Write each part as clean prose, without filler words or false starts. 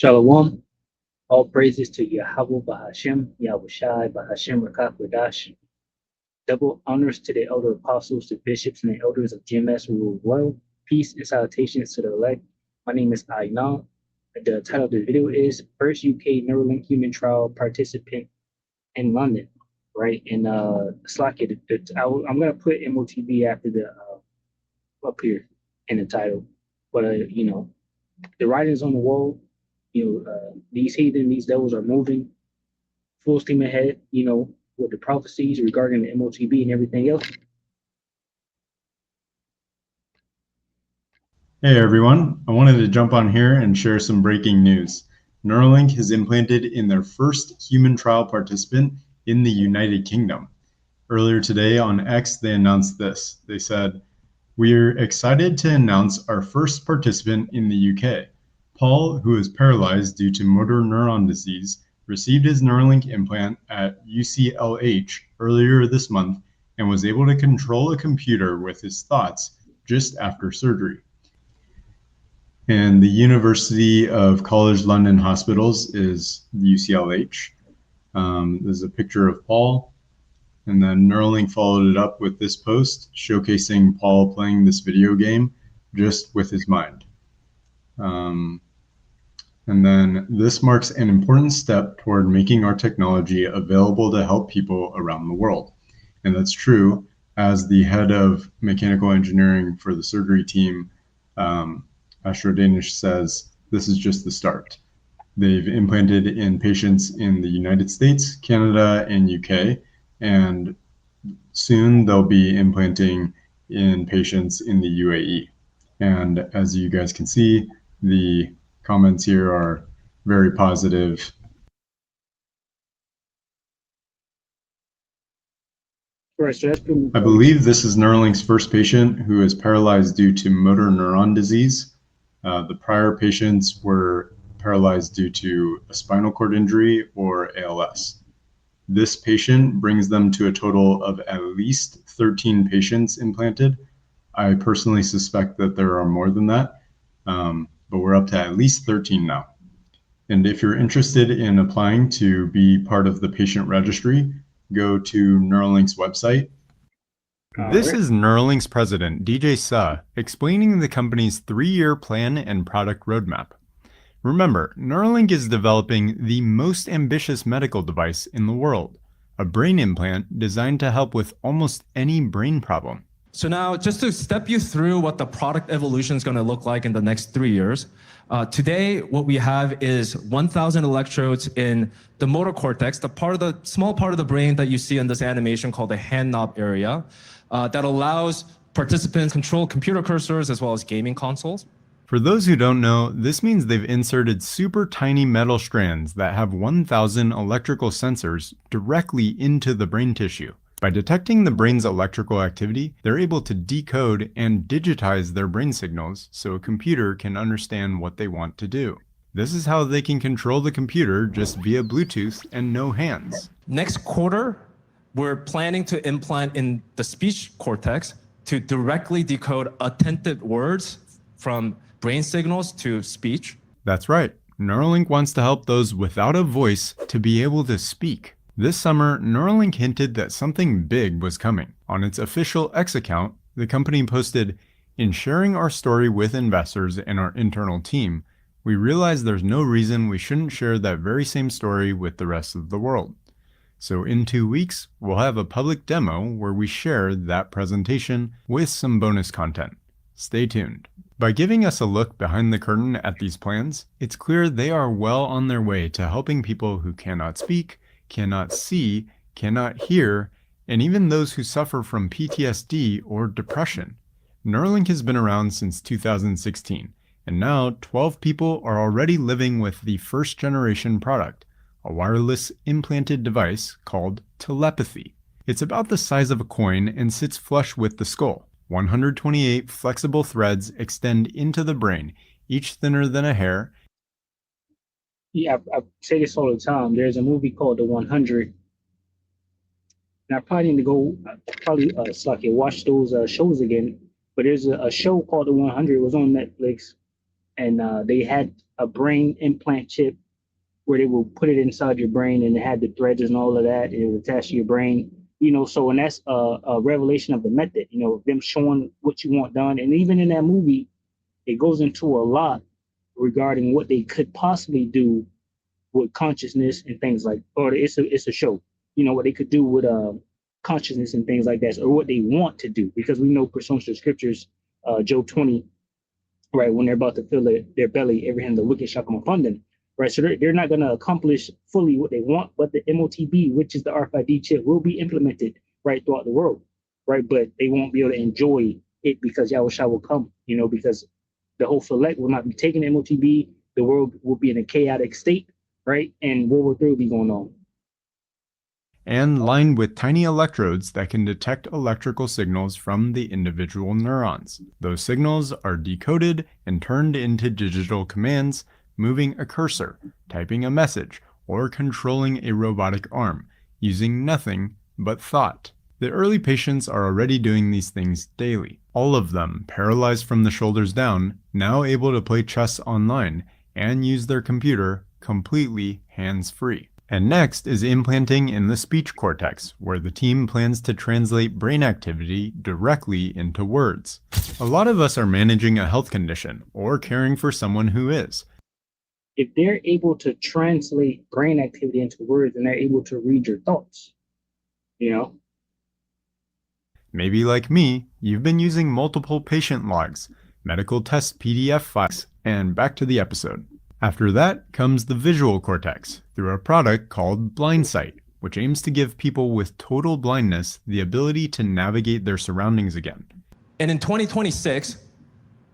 Shalom. All praises to Yahweh Bahashem, Yahushai Bahashem Rakakwadash. Double honors to the elder apostles, the bishops, and the elders of GMS who rule well. Peace and salutations to the elect. My name is Ainan. The title of the video is First UK Neuralink Human Trial Participant in London, right? And Slack it. I'm gonna put M.O.T.B after the up here in the title, but the writing's on the wall. These heathen, these devils are moving full steam ahead, with the prophecies regarding the M.O.T.B and everything else. Hey everyone, I wanted to jump on here and share some breaking news. Neuralink has implanted in their first human trial participant in the United Kingdom. Earlier today on X, they announced this. They said, "We're excited to announce our first participant in the UK. Paul, who is paralyzed due to motor neuron disease, received his Neuralink implant at UCLH earlier this month and was able to control a computer with his thoughts just after surgery." And the University of College London Hospitals is UCLH. There's a picture of Paul. And then Neuralink followed it up with this post showcasing Paul playing this video game just with his mind. And then this marks an important step toward making our technology available to help people around the world. And that's true. As the head of mechanical engineering for the surgery team, Astro Danish says, this is just the start. They've implanted in patients in the United States, Canada, and UK, and soon they'll be implanting in patients in the UAE. And as you guys can see, the comments here are very positive. I believe this is Neuralink's first patient who is paralyzed due to motor neuron disease. The prior patients were paralyzed due to a spinal cord injury or ALS. This patient brings them to a total of at least 13 patients implanted. I personally suspect that there are more than that, but we're up to at least 13 now. And if you're interested in applying to be part of the patient registry, go to Neuralink's website. This is Neuralink's president, DJ Suh, explaining the company's 3-year plan and product roadmap. Remember, Neuralink is developing the most ambitious medical device in the world, a brain implant designed to help with almost any brain problem. So now, just to step you through what the product evolution is going to look like in the next 3 years, today what we have is 1,000 electrodes in the motor cortex, the small part of the brain that you see in this animation called the hand knob area, that allows participants control computer cursors as well as gaming consoles. For those who don't know, this means they've inserted super tiny metal strands that have 1,000 electrical sensors directly into the brain tissue. By detecting the brain's electrical activity, they're able to decode and digitize their brain signals so a computer can understand what they want to do. This is how they can control the computer just via Bluetooth and no hands. Next quarter, we're planning to implant in the speech cortex to directly decode attentive words from brain signals to speech. That's right. Neuralink wants to help those without a voice to be able to speak. This summer, Neuralink hinted that something big was coming. On its official X account, the company posted, "In sharing our story with investors and our internal team, we realized there's no reason we shouldn't share that very same story with the rest of the world. So in 2 weeks, we'll have a public demo where we share that presentation with some bonus content. Stay tuned." By giving us a look behind the curtain at these plans, it's clear they are well on their way to helping people who cannot speak, cannot see, cannot hear, and even those who suffer from PTSD or depression. Neuralink has been around since 2016, and now 12 people are already living with the first generation product, a wireless implanted device called telepathy. It's about the size of a coin and sits flush with the skull. 128 flexible threads extend into the brain, each thinner than a hair. Yeah, I say this all the time. There's a movie called The 100. And I probably need to go, watch those shows again. But there's a show called The 100. It was on Netflix. and they had a brain implant chip where they will put it inside your brain, and it had the threads and all of that, and it would attach to your brain. So and that's a revelation of the method. Them showing what you want done, and even in that movie, it goes into a lot regarding what they could possibly do with consciousness and things like, or it's a show, what they could do with consciousness and things like that, or what they want to do, because we know pursuant to the scriptures, Job 20, right, when they're about to fill their belly, every hand the wicked shall come upon them, right? So they're not going to accomplish fully what they want, but the M.O.T.B, which is the RFID chip, will be implemented right throughout the world, right? But they won't be able to enjoy it because Yahushua will come, because the whole select will not be taking M.O.T.B. The world will be in a chaotic state, right? And World War III will be going on. And lined with tiny electrodes that can detect electrical signals from the individual neurons. Those signals are decoded and turned into digital commands, moving a cursor, typing a message, or controlling a robotic arm, using nothing but thought. The early patients are already doing these things daily, all of them paralyzed from the shoulders down, now able to play chess online and use their computer completely hands-free. And next is implanting in the speech cortex, where the team plans to translate brain activity directly into words. A lot of us are managing a health condition or caring for someone who is. If they're able to translate brain activity into words, and they're able to read your thoughts, Maybe like me, you've been using multiple patient logs, medical test PDF files, and back to the episode. After that comes the visual cortex through a product called BlindSight, which aims to give people with total blindness the ability to navigate their surroundings again. And in 2026,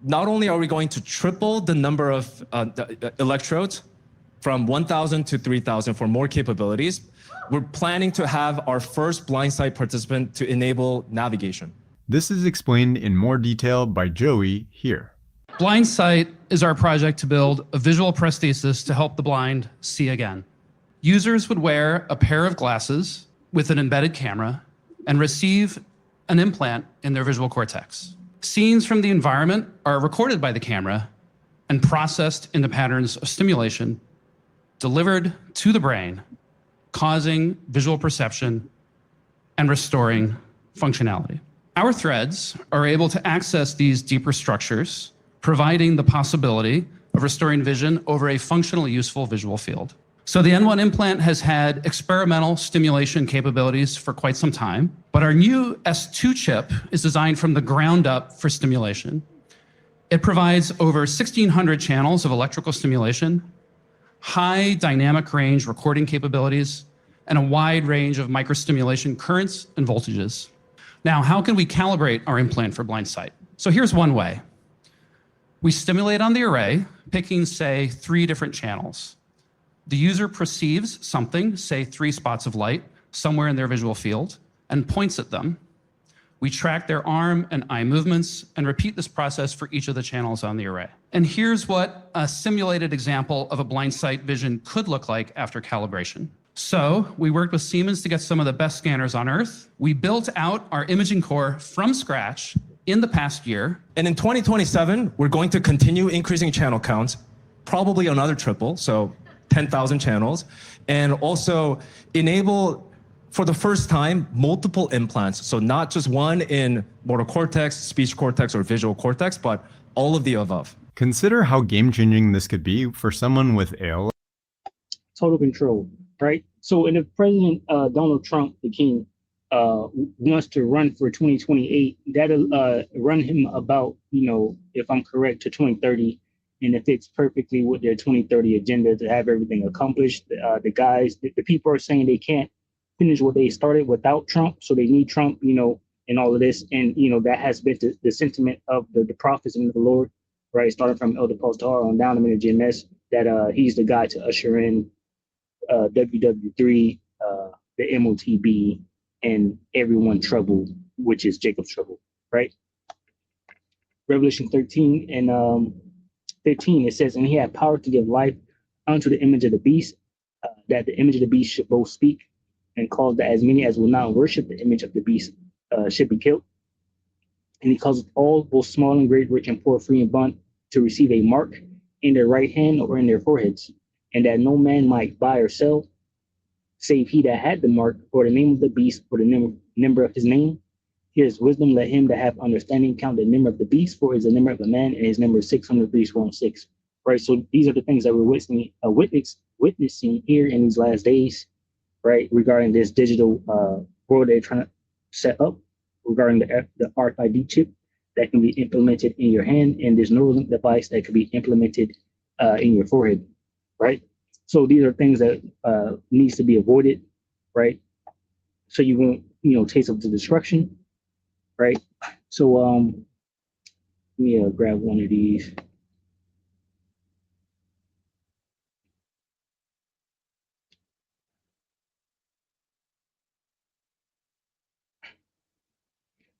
not only are we going to triple the number of electrodes from 1,000 to 3,000 for more capabilities, we're planning to have our first BlindSight participant to enable navigation. This is explained in more detail by Joey here. BlindSight is our project to build a visual prosthesis to help the blind see again. Users would wear a pair of glasses with an embedded camera and receive an implant in their visual cortex. Scenes from the environment are recorded by the camera and processed into patterns of stimulation delivered to the brain, causing visual perception and restoring functionality. Our threads are able to access these deeper structures, providing the possibility of restoring vision over a functionally useful visual field. So the N1 implant has had experimental stimulation capabilities for quite some time, but our new S2 chip is designed from the ground up for stimulation. It provides over 1,600 channels of electrical stimulation, high dynamic range recording capabilities, and a wide range of microstimulation currents and voltages. Now, how can we calibrate our implant for BlindSight? So here's one way. We stimulate on the array, picking, say, 3 different channels. The user perceives something, say 3 spots of light, somewhere in their visual field, and points at them. We track their arm and eye movements and repeat this process for each of the channels on the array. And here's what a simulated example of a BlindSight vision could look like after calibration. So we worked with Siemens to get some of the best scanners on Earth. We built out our imaging core from scratch in the past year. And in 2027, we're going to continue increasing channel counts, probably another triple, so 10,000 channels, and also enable, for the first time, multiple implants. So not just one in motor cortex, speech cortex, or visual cortex, but all of the above. Consider how game-changing this could be for someone with ALS. Total control, right? So, and if President Donald Trump, the king, wants to run for 2028, that'll run him about, if I'm correct, to 2030. And it fits perfectly with their 2030 agenda to have everything accomplished. The people are saying they can't finish what they started without Trump, so they need Trump, and all of this. And, that has been the sentiment of the prophets and the Lord, right? Starting from Elder Postar on down to the GMS, that he's the guy to usher in WW3, the M.O.T.B, and everyone trouble, which is Jacob's trouble, right? Revelation 13 and 15, it says, and he had power to give life unto the image of the beast, that the image of the beast should both speak and cause that as many as will not worship the image of the beast should be killed. And he causeth all, both small and great, rich and poor, free and bond, to receive a mark in their right hand or in their foreheads, and that no man might buy or sell, save he that had the mark, or the name of the beast, or the number of his name. Here's wisdom. Let him that have understanding count the number of the beast, for it is the number of a man, and his number is 636. Right. So these are the things that we're witnessing here in these last days, right, regarding this digital world they're trying to set up, regarding the RFID chip that can be implemented in your hand, and this Neuralink device that can be implemented in your forehead, right? So these are things that needs to be avoided, right? So you won't, taste of the destruction, right? So let me grab one of these.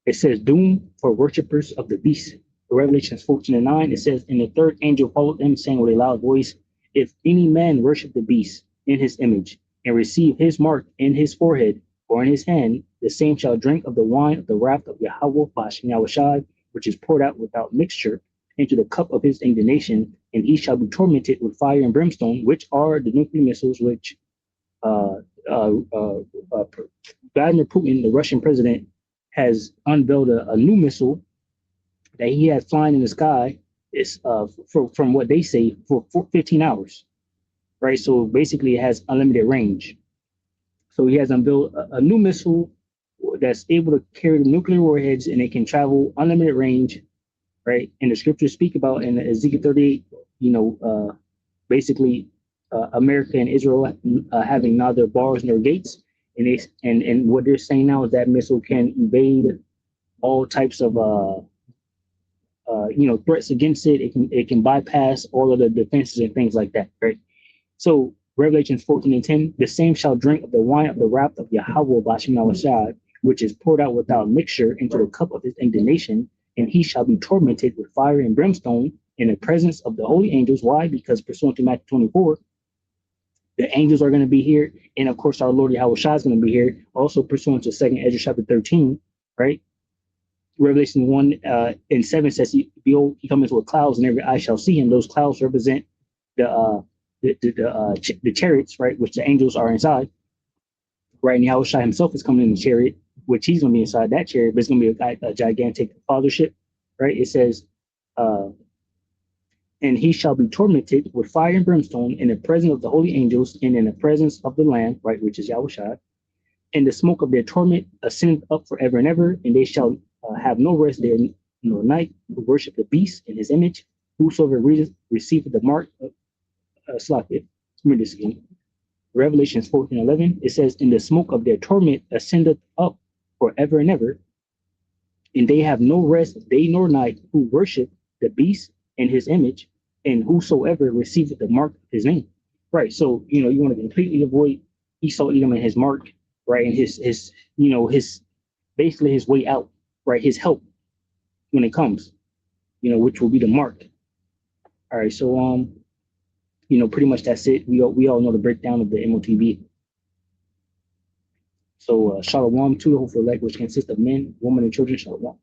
It says doom for worshippers of the beast. Revelations 14:9, it says, and the third angel followed them, saying with a loud voice, if any man worship the beast in his image and receive his mark in his forehead or in his hand, the same shall drink of the wine of the wrath of Yahweh Bashem Yahushai, which is poured out without mixture into the cup of his indignation, and he shall be tormented with fire and brimstone, which are the nuclear missiles which Vladimir Putin, the Russian president, has unveiled a new missile that he had flying in the sky is from what they say for 15 hours, right? So basically it has unlimited range. So he has unveiled a new missile that's able to carry the nuclear warheads, and it can travel unlimited range, right? And the scriptures speak about in Ezekiel 38, basically America and Israel having neither bars nor gates. And what they're saying now is that missile can evade all types of threats against it. It can bypass all of the defenses and things like that, right? So Revelations 14:10, the same shall drink of the wine of the wrath of Yahweh Bashem Yahushai, which is poured out without mixture into the cup of his indignation, and he shall be tormented with fire and brimstone in the presence of the holy angels. Why? Because pursuant to Matthew 24, the angels are going to be here, and of course our Lord Yahushua is going to be here. Also pursuant to 2nd Ezra chapter 13, right? Revelation 1:7 says, behold, he comes with clouds, and every eye shall see him. Those clouds represent the chariots, right, which the angels are inside, right? And Yahushua himself is coming in the chariot, which he's going to be inside that chariot, but it's going to be a gigantic fathership, right? It says, and he shall be tormented with fire and brimstone in the presence of the holy angels and in the presence of the Lamb, right, which is Yahushua. And the smoke of their torment ascendeth up forever and ever, and they shall have no rest there nor night, who worship the beast in his image. Whosoever receiveth the mark of Slaket. Read this again. Revelations 14:11, it says, and the smoke of their torment ascendeth up forever and ever, and they have no rest day nor night, who worship the beast in his image, and whosoever receiveth the mark of his name. Right. So, you want to completely avoid Esau, Edom, and his mark, right? And his basically his way out, right? His help when it comes, which will be the mark. All right. So, pretty much that's it. We all know the breakdown of the M.O.T.B. So, Shalom to the hopeful elect, which consists of men, women, and children. Shalom.